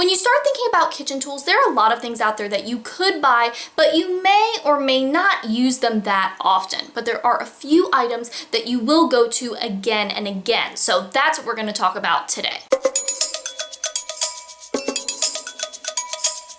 When you start thinking about kitchen tools, there are a lot of things out there that you could buy, but you may or may not use them that often. But there are a few items that you will go to again and again. So that's what we're going to talk about today.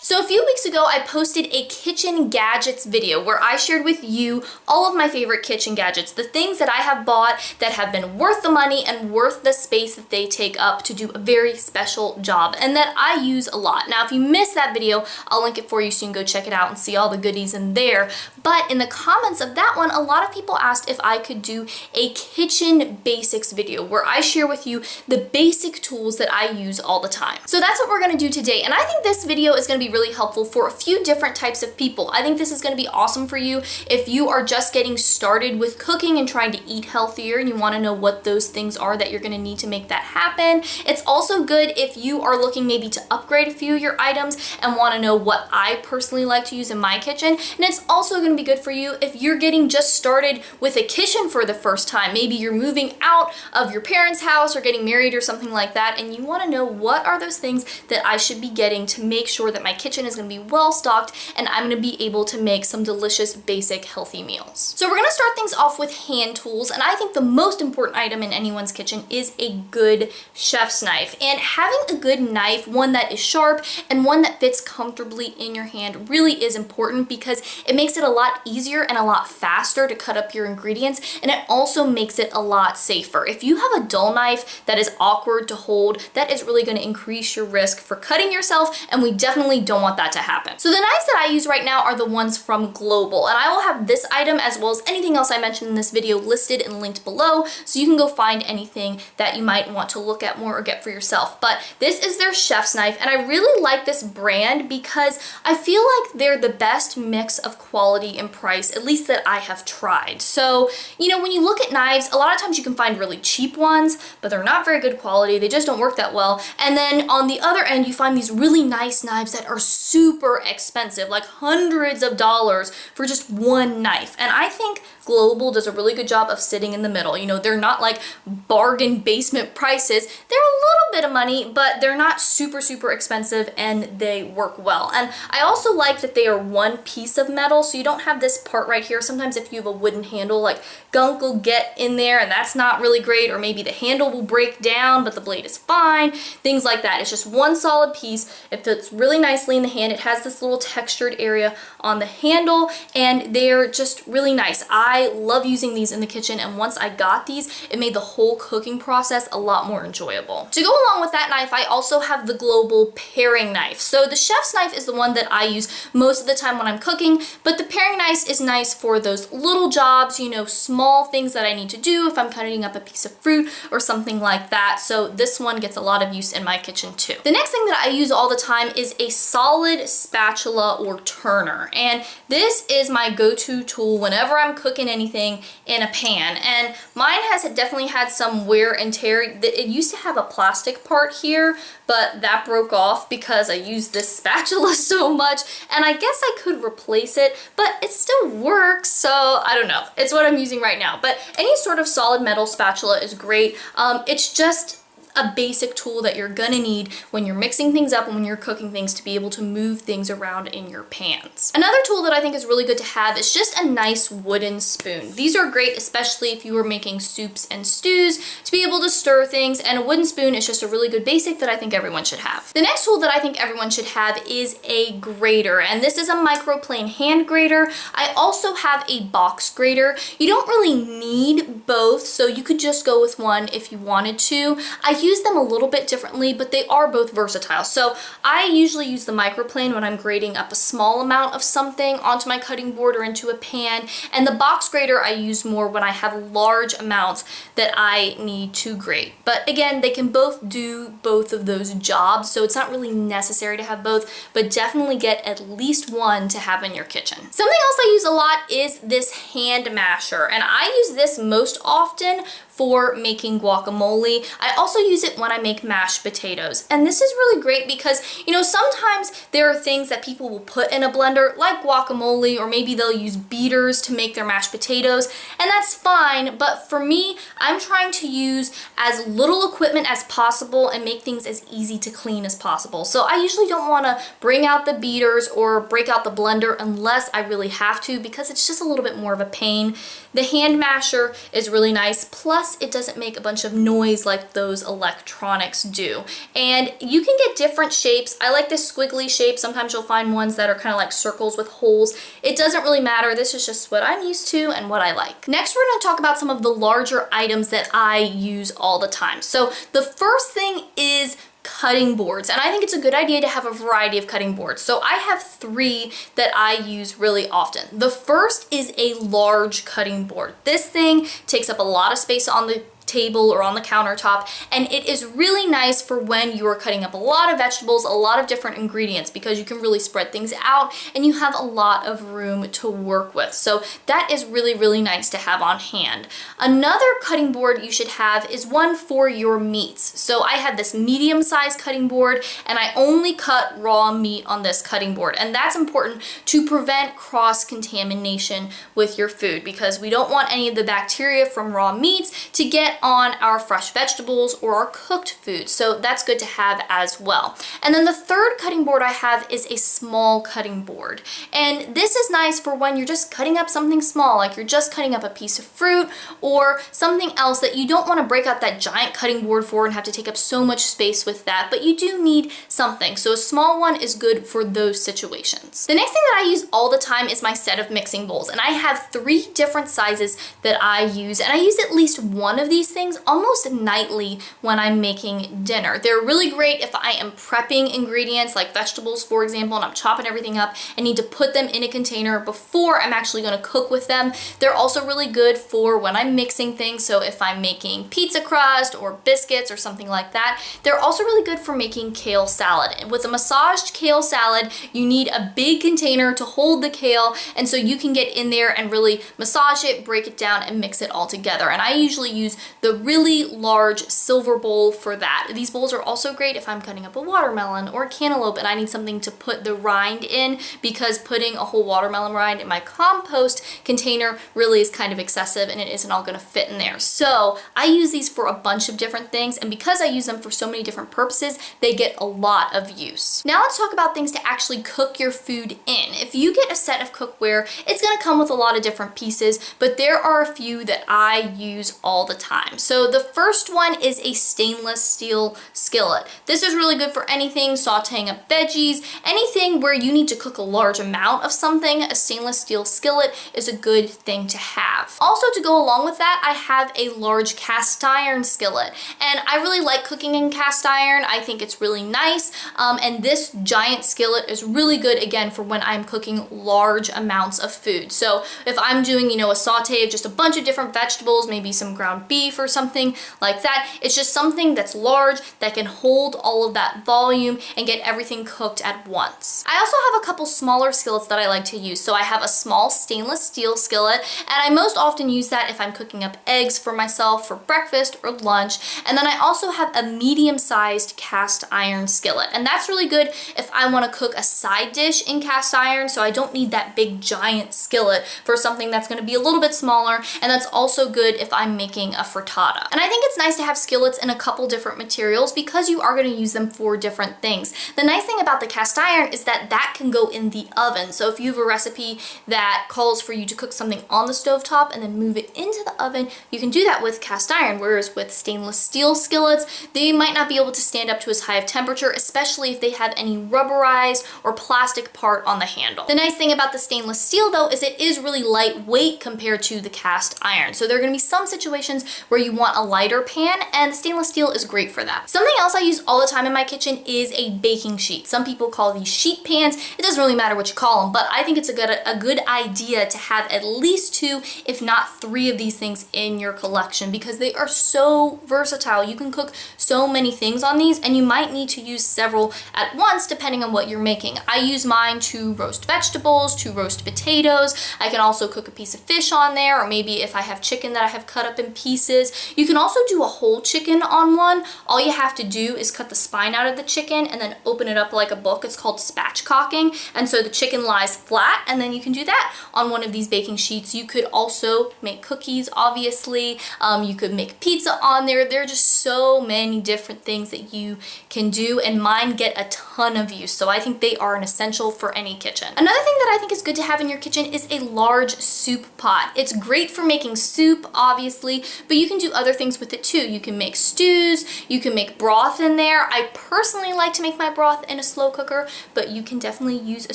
So a few weeks ago, I posted a kitchen gadgets video where I shared with you all of my favorite kitchen gadgets, the things that I have bought that have been worth the money and worth the space that they take up to do a very special job and that I use a lot. Now, if you missed that video, I'll link it for you so you can go check it out and see all the goodies in there. But in the comments of that one, a lot of people asked if I could do a kitchen basics video where I share with you the basic tools that I use all the time. So that's what we're gonna do today. And I think this video is gonna be really helpful for a few different types of people. I think this is going to be awesome for you if you are just getting started with cooking and trying to eat healthier and you want to know what those things are that you're going to need to make that happen. It's also good if you are looking maybe to upgrade a few of your items and want to know what I personally like to use in my kitchen. And it's also going to be good for you if you're getting just started with a kitchen for the first time. Maybe you're moving out of your parents' house or getting married or something like that, and you want to know what are those things that I should be getting to make sure that my kitchen is going to be well stocked and I'm going to be able to make some delicious, basic, healthy meals. So we're going to start things off with hand tools, and I think the most important item in anyone's kitchen is a good chef's knife. And having a good knife, one that is sharp and one that fits comfortably in your hand, really is important because it makes it a lot easier and a lot faster to cut up your ingredients, and it also makes it a lot safer. If you have a dull knife that is awkward to hold, that is really going to increase your risk for cutting yourself, and we definitely don't want that to happen. So the knives that I use right now are the ones from Global, and I will have this item as well as anything else I mentioned in this video listed and linked below, so you can go find anything that you might want to look at more or get for yourself. But this is their chef's knife, and I really like this brand because I feel like they're the best mix of quality and price, at least that I have tried. So, you know, when you look at knives, a lot of times you can find really cheap ones, but they're not very good quality, they just don't work that well. And then on the other end, you find these really nice knives that are super expensive, like hundreds of dollars for just one knife. And I think Global does a really good job of sitting in the middle. You know, they're not like bargain basement prices. They're a little bit of money, but they're not super, super expensive and they work well. And I also like that they are one piece of metal, so you don't have this part right here. Sometimes if you have a wooden handle, like gunk will get in there and that's not really great, or maybe the handle will break down, but the blade is fine, things like that. It's just one solid piece. It fits really nicely in the hand. It has this little textured area on the handle, and they're just really nice. I love using these in the kitchen, and once I got these, it made the whole cooking process a lot more enjoyable. To go along with that knife, I also have the Global paring knife. So the chef's knife is the one that I use most of the time when I'm cooking, but the paring knife is nice for those little jobs, you know, small things that I need to do if I'm cutting up a piece of fruit or something like that. So this one gets a lot of use in my kitchen too. The next thing that I use all the time is a solid spatula or turner, and this is my go-to tool whenever I'm cooking anything in a pan. And mine has definitely had some wear and tear. It used to have a plastic part here, but that broke off because I used this spatula so much, and I guess I could replace it, but it still works, so I don't know. It's what I'm using right now. But any sort of solid metal spatula is great. It's just a basic tool that you're gonna need when you're mixing things up and when you're cooking things to be able to move things around in your pans. Another tool that I think is really good to have is just a nice wooden spoon. These are great, especially if you are making soups and stews, to be able to stir things, and a wooden spoon is just a really good basic that I think everyone should have. The next tool that I think everyone should have is a grater, and this is a microplane hand grater. I also have a box grater. You don't really need both, so you could just go with one if you wanted to. I use them a little bit differently, but they are both versatile. So I usually use the microplane when I'm grating up a small amount of something onto my cutting board or into a pan, and the box grater I use more when I have large amounts that I need to grate. But again, they can both do both of those jobs, so it's not really necessary to have both, but definitely get at least one to have in your kitchen. Something else I use a lot is this hand masher, and I use this most often for making guacamole. I also use it when I make mashed potatoes. And this is really great because, you know, sometimes there are things that people will put in a blender like guacamole, or maybe they'll use beaters to make their mashed potatoes, and that's fine. But for me, I'm trying to use as little equipment as possible and make things as easy to clean as possible. So I usually don't want to bring out the beaters or break out the blender unless I really have to, because it's just a little bit more of a pain. The hand masher is really nice, plus it doesn't make a bunch of noise like those electronics do. And you can get different shapes. I like this squiggly shape. Sometimes you'll find ones that are kind of like circles with holes. It doesn't really matter. This is just what I'm used to and what I like. Next, we're going to talk about some of the larger items that I use all the time. So the first thing is cutting boards, and I think it's a good idea to have a variety of cutting boards. So I have 3 that I use really often. The first is a large cutting board. This thing takes up a lot of space on the table or on the countertop, and it is really nice for when you are cutting up a lot of vegetables, a lot of different ingredients, because you can really spread things out and you have a lot of room to work with. So that is really, really nice to have on hand. Another cutting board you should have is one for your meats. So I have this medium-sized cutting board, and I only cut raw meat on this cutting board, and that's important to prevent cross-contamination with your food, because we don't want any of the bacteria from raw meats to get on our fresh vegetables or our cooked food. So that's good to have as well. And then the third cutting board I have is a small cutting board. And this is nice for when you're just cutting up something small, like you're just cutting up a piece of fruit or something else that you don't want to break out that giant cutting board for and have to take up so much space with that, but you do need something. So a small one is good for those situations. The next thing that I use all the time is my set of mixing bowls. And I have 3 different sizes that I use, and I use at least one of these things almost nightly when I'm making dinner. They're really great if I am prepping ingredients like vegetables, for example, and I'm chopping everything up and need to put them in a container before I'm actually going to cook with them. They're also really good for when I'm mixing things, so if I'm making pizza crust or biscuits or something like that. They're also really good for making kale salad. And with a massaged kale salad, you need a big container to hold the kale, and so you can get in there and really massage it, break it down, and mix it all together. And I usually use the really large silver bowl for that. These bowls are also great if I'm cutting up a watermelon or a cantaloupe and I need something to put the rind in, because putting a whole watermelon rind in my compost container really is kind of excessive and it isn't all going to fit in there. So I use these for a bunch of different things, and because I use them for so many different purposes, they get a lot of use. Now let's talk about things to actually cook your food in. If you get a set of cookware, it's going to come with a lot of different pieces, but there are a few that I use all the time. So the first one is a stainless steel skillet. This is really good for anything, sauteing up veggies, anything where you need to cook a large amount of something. A stainless steel skillet is a good thing to have. Also, to go along with that, I have a large cast iron skillet, and I really like cooking in cast iron. I think it's really nice, and this giant skillet is really good again for when I'm cooking large amounts of food. So if I'm doing, you know, a saute of just a bunch of different vegetables, maybe some ground beef or something like that, it's just something that's large that can hold all of that volume and get everything cooked at once. I also have a couple smaller skillets that I like to use. So I have a small stainless steel skillet, and I most often use that if I'm cooking up eggs for myself for breakfast or lunch. And then I also have a medium-sized cast iron skillet, and that's really good if I want to cook a side dish in cast iron, so I don't need that big giant skillet for something that's going to be a little bit smaller. And that's also good if I'm making a frittata. And I think it's nice to have skillets in a couple different materials because you are going to use them for different things. The nice thing about the cast iron is that that can go in the oven. So if you have a recipe that calls for you to cook something on the stovetop and then move it into the oven, you can do that with cast iron, whereas with stainless steel skillets, they might not be able to stand up to as high of temperature, especially if they have any rubberized or plastic part on the handle. The nice thing about the stainless steel though is it is really lightweight compared to the cast iron. So there are going to be some situations where you want a lighter pan, and the stainless steel is great for that. Something else I use all the time in my kitchen is a baking sheet. Some people call these sheet pans. It doesn't really matter what you call them, but I think it's a good idea to have at least 2, if not 3 of these things in your collection, because they are so versatile. You can cook so many things on these, and you might need to use several at once depending on what you're making. I use mine to roast vegetables, to roast potatoes. I can also cook a piece of fish on there, or maybe if I have chicken that I have cut up in pieces, pieces. You can also do a whole chicken on one. All you have to do is cut the spine out of the chicken and then open it up like a book. It's called spatchcocking. And so the chicken lies flat, and then you can do that on one of these baking sheets. You could also make cookies, obviously. You could make pizza on there. There are just so many different things that you can do, and mine get a ton of use. So I think they are an essential for any kitchen. Another thing that I think is good to have in your kitchen is a large soup pot. It's great for making soup, obviously, but you can do other things with it too. You can make stews, you can make broth in there. I personally like to make my broth in a slow cooker, but you can definitely use a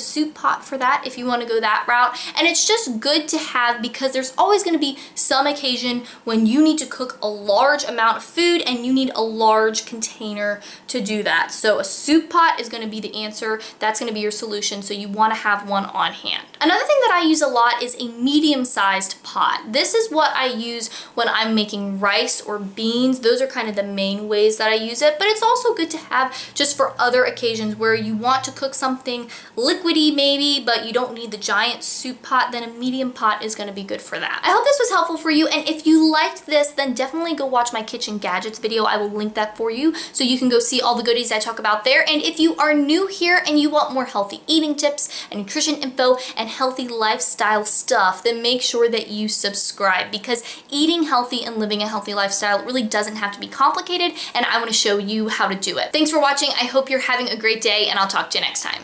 soup pot for that if you want to go that route. And it's just good to have because there's always going to be some occasion when you need to cook a large amount of food and you need a large container to do that. So a soup pot is going to be the answer. That's going to be your solution. So you want to have one on hand. Another thing that I use a lot is a medium-sized pot. This is what I use when I'm making rice or beans. Those are kind of the main ways that I use it, but it's also good to have just for other occasions where you want to cook something liquidy maybe, but you don't need the giant soup pot. Then a medium pot is going to be good for that. I hope this was helpful for you, and if you liked this, then definitely go watch my kitchen gadgets video. I will link that for you so you can go see all the goodies I talk about there. And if you are new here and you want more healthy eating tips and nutrition info and healthy lifestyle stuff, then make sure that you subscribe, because eating healthy and living a healthy lifestyle really doesn't have to be complicated, and I want to show you how to do it. Thanks for watching. I hope you're having a great day, and I'll talk to you next time.